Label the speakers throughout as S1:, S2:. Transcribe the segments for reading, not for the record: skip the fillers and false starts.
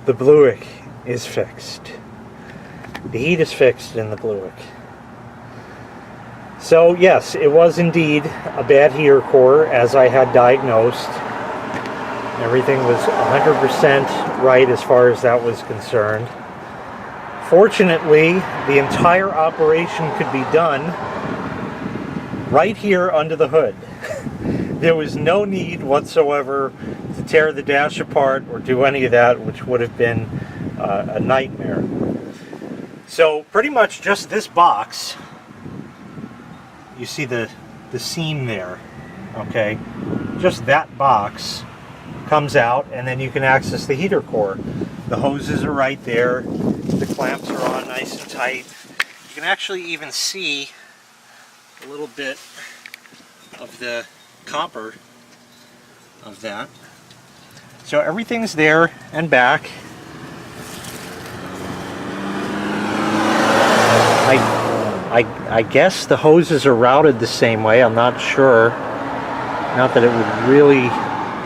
S1: The Buick is fixed. The heat is fixed in the Buick. So yes, it was indeed a bad heater core as I had diagnosed. Everything was 100% right as far as that was concerned. Fortunately, the entire operation could be done right here under the hood. There was no need whatsoever to tear the dash apart or do any of that, which would have been a nightmare. So pretty much just this box, you see the seam there, okay? Just that box comes out, and then you can access the heater core. The hoses are right there. The clamps are on nice and tight. You can actually even see a little bit of the copper of that. So everything's there and back. I guess the hoses are routed the same way. I'm not sure. Not that it would really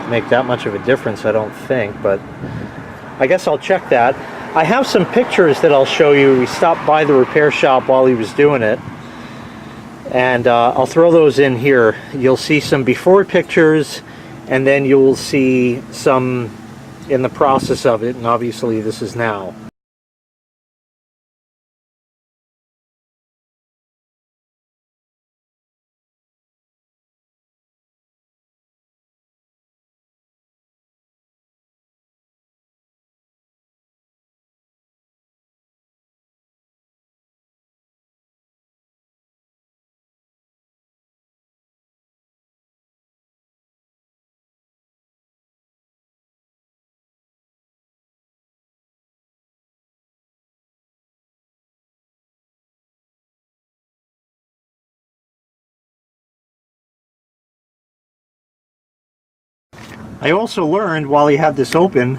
S1: make that much of a difference, I don't think, but I guess I'll check that. I have some pictures that I'll show you. We stopped by the repair shop while he was doing it, and I'll throw those in here. You'll see some before pictures, and then you'll see some in the process of it, and obviously this is now. I also learned while he had this open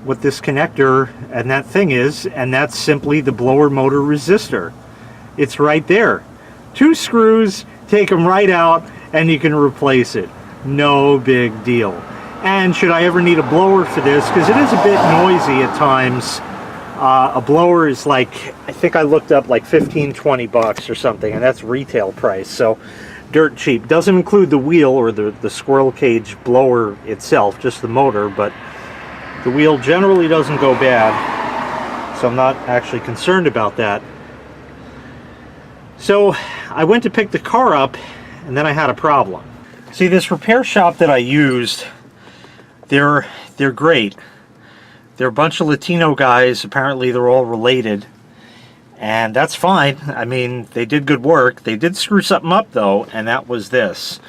S1: what this connector and that thing is, and that's simply the blower motor resistor. It's right there. 2 screws, take them right out, and you can replace it. No big deal. And should I ever need a blower for this, because it is a bit noisy at times, a blower is like, I think I looked up like 15-20 bucks or something, and that's retail price. So dirt cheap. Doesn't include the wheel or the squirrel cage blower itself, just the motor, but the wheel generally doesn't go bad, so I'm not actually concerned about that. So I went to pick the car up, and then I had a problem. See, this repair shop that I used, they're great. They're a bunch of Latino guys. Apparently they're all related. And that's fine. I mean, they did good work. They did screw something up, though, and that was this.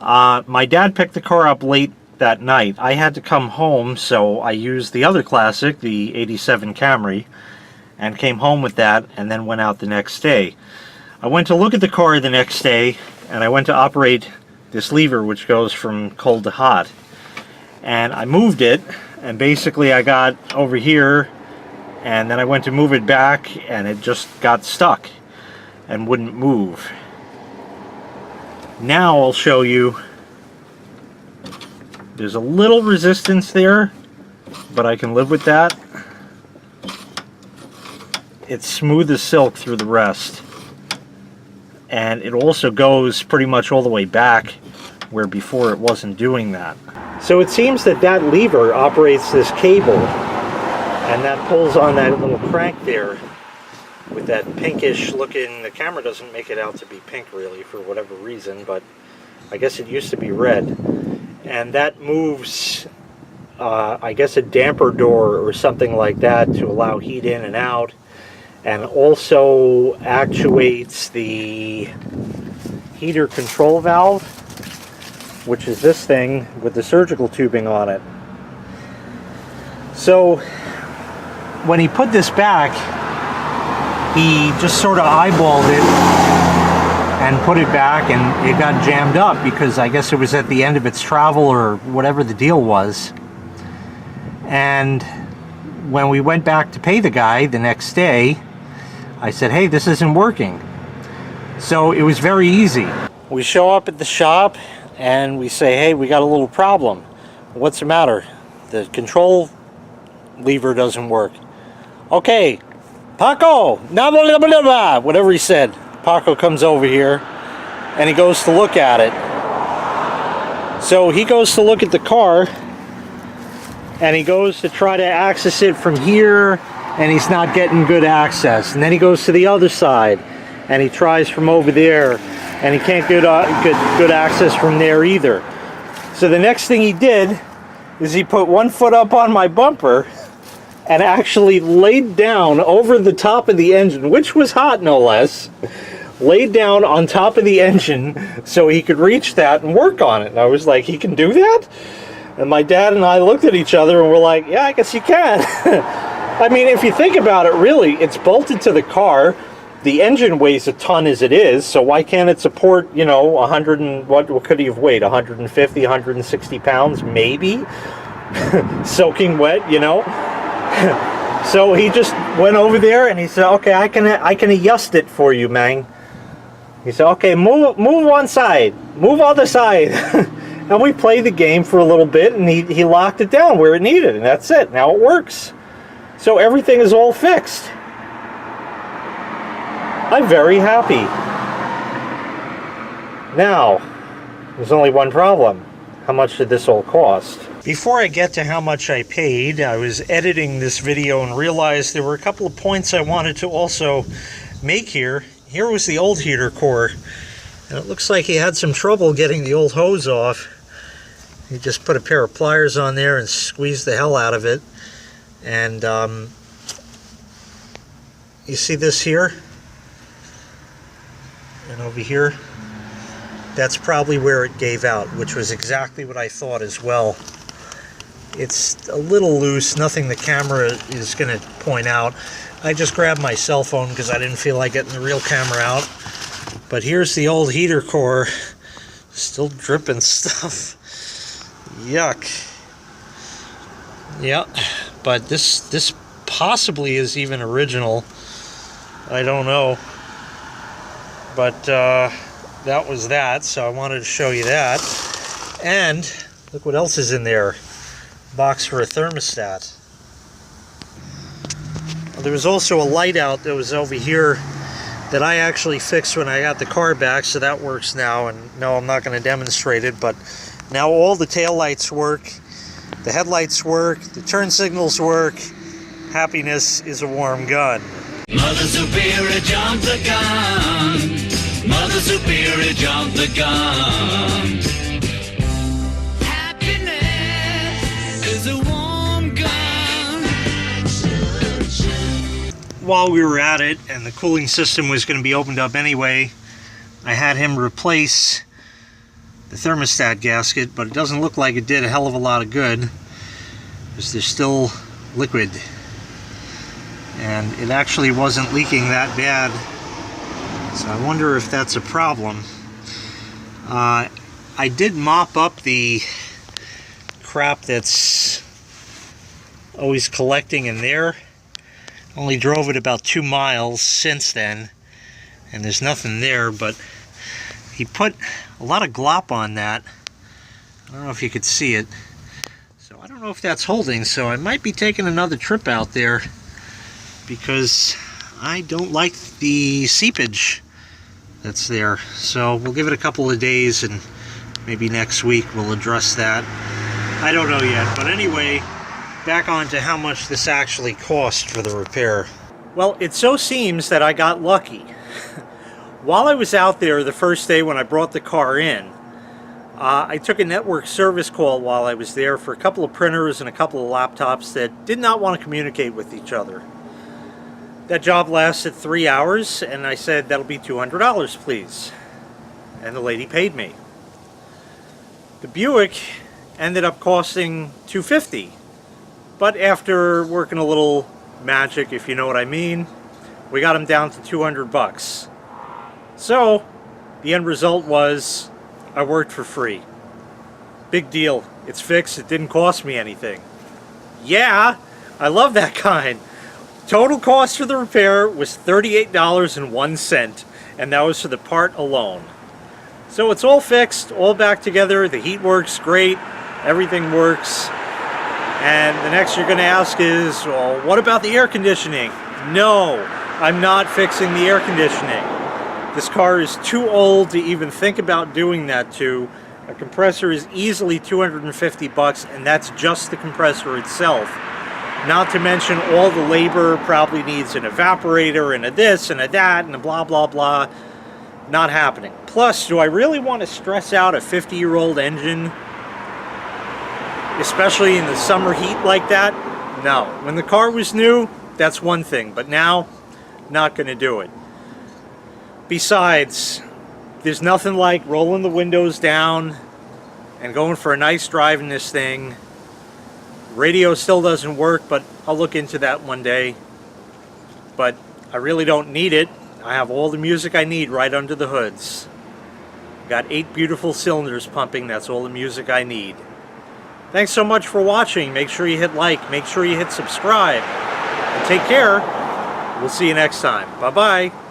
S1: My dad picked the car up late that night. I had to come home, so I used the other classic, the '87 Camry, and came home with that, and then went out the next day. I went to look at the car the next day, and I went to operate this lever, which goes from cold to hot. And I moved it, and basically I got over here, and then I went to move it back, and it just got stuck and wouldn't move. Now I'll show you. There's a little resistance there, but I can live with that. It's smooth as silk through the rest. And it also goes pretty much all the way back, where before it wasn't doing that. So it seems that that lever operates this cable, and that pulls on that little crank there with that pinkish looking, the camera doesn't make it out to be pink really for whatever reason, but I guess it used to be red. And that moves, I guess, a damper door or something like that to allow heat in and out, and also actuates the heater control valve, which is this thing with the surgical tubing on it. So when he put this back, he just sort of eyeballed it and put it back, and it got jammed up because I guess it was at the end of its travel or whatever the deal was. And when we went back to pay the guy the next day, I said, hey, this isn't working. So it was very easy. We show up at the shop and we say, hey, we got a little problem. What's the matter? The control lever doesn't work. Okay, Paco, blah, blah, blah, blah, blah, whatever he said. Paco comes over here and he goes to look at it. So he goes to look at the car and he goes to try to access it from here, and he's not getting good access. And then he goes to the other side and he tries from over there, and he can't get good access from there either. So the next thing he did is he put one foot up on my bumper and actually laid down over the top of the engine, which was hot no less, laid down on top of the engine so he could reach that and work on it. And I was like, he can do that? And my dad and I looked at each other and we're like, yeah, I guess you can. I mean, if you think about it, really, it's bolted to the car. The engine weighs a ton as it is, so why can't it support, you know, 100 and what could he have weighed? 150, 160 pounds, maybe? Soaking wet, you know? So he just went over there and he said, okay, I can adjust it for you, man. He said, okay, move one side, move other side. And we played the game for a little bit, and he locked it down where it needed, and that's it. Now it works. So everything is all fixed. I'm very happy. Now, there's only one problem. How much did this all cost? Before I get to how much I paid, I was editing this video and realized there were a couple of points I wanted to also make here. Here was the old heater core, and it looks like he had some trouble getting the old hose off. He just put a pair of pliers on there and squeezed the hell out of it. And you see this here? And over here? That's probably where it gave out, which was exactly what I thought as well. It's a little loose, nothing the camera is going to point out. I just grabbed my cell phone because I didn't feel like getting the real camera out. But here's the old heater core, still dripping stuff. Yuck. Yeah, but this possibly is even original. I don't know. But that was that, so I wanted to show you that. And look what else is in there. Box for a thermostat. There was also a light out that was over here that I actually fixed when I got the car back, so that works now. And no, I'm not going to demonstrate it, but now all the tail lights work, the headlights work, the turn signals work. Happiness is a warm gun.
S2: Mother Superior jumped the gun. Mother Superior jumped the gun. Happiness is a warm gun.
S1: While we were at it, and the cooling system was going to be opened up anyway, I had him replace the thermostat gasket, but it doesn't look like it did a hell of a lot of good because there's still liquid, and it actually wasn't leaking that bad, so I wonder if that's a problem. I did mop up the crap that's always collecting in there. Only drove it about 2 miles since then, and there's nothing there, but he put a lot of glop on that. I don't know if you could see it. So I don't know if that's holding, so I might be taking another trip out there because I don't like the seepage that's there. So we'll give it a couple of days and maybe next week we'll address that. I don't know yet, but anyway, back on to how much this actually cost for the repair. Well, it so seems that I got lucky. While I was out there the first day when I brought the car in, I took a network service call while I was there for a couple of printers and a couple of laptops that did not want to communicate with each other. That job lasted 3 hours, and I said, that'll be $200, please. And the lady paid me. The Buick ended up costing $250. But after working a little magic, if you know what I mean, we got him down to $200. So, the end result was, I worked for free. Big deal. It's fixed. It didn't cost me anything. Yeah, I love that kind. Total cost for the repair was $38.01, and that was for the part alone. So it's all fixed, all back together. The heat works great. Everything works. And the next you're going to ask is, well, what about the air conditioning? No, I'm not fixing the air conditioning. This car is too old to even think about doing that to. A compressor is easily 250 bucks, and that's just the compressor itself. Not to mention all the labor, probably needs an evaporator and a this and a that and a blah blah blah. Not happening. Plus, do I really want to stress out a 50-year-old engine, especially in the summer heat like that? No. When the car was new, that's one thing, but now, not going to do it. Besides, there's nothing like rolling the windows down and going for a nice drive in this thing. Radio still doesn't work, but I'll look into that one day. But I really don't need it. I have all the music I need right under the hoods. Got 8 beautiful cylinders pumping. That's all the music I need. Thanks so much for watching. Make sure you hit like. Make sure you hit subscribe. And take care. We'll see you next time. Bye-bye.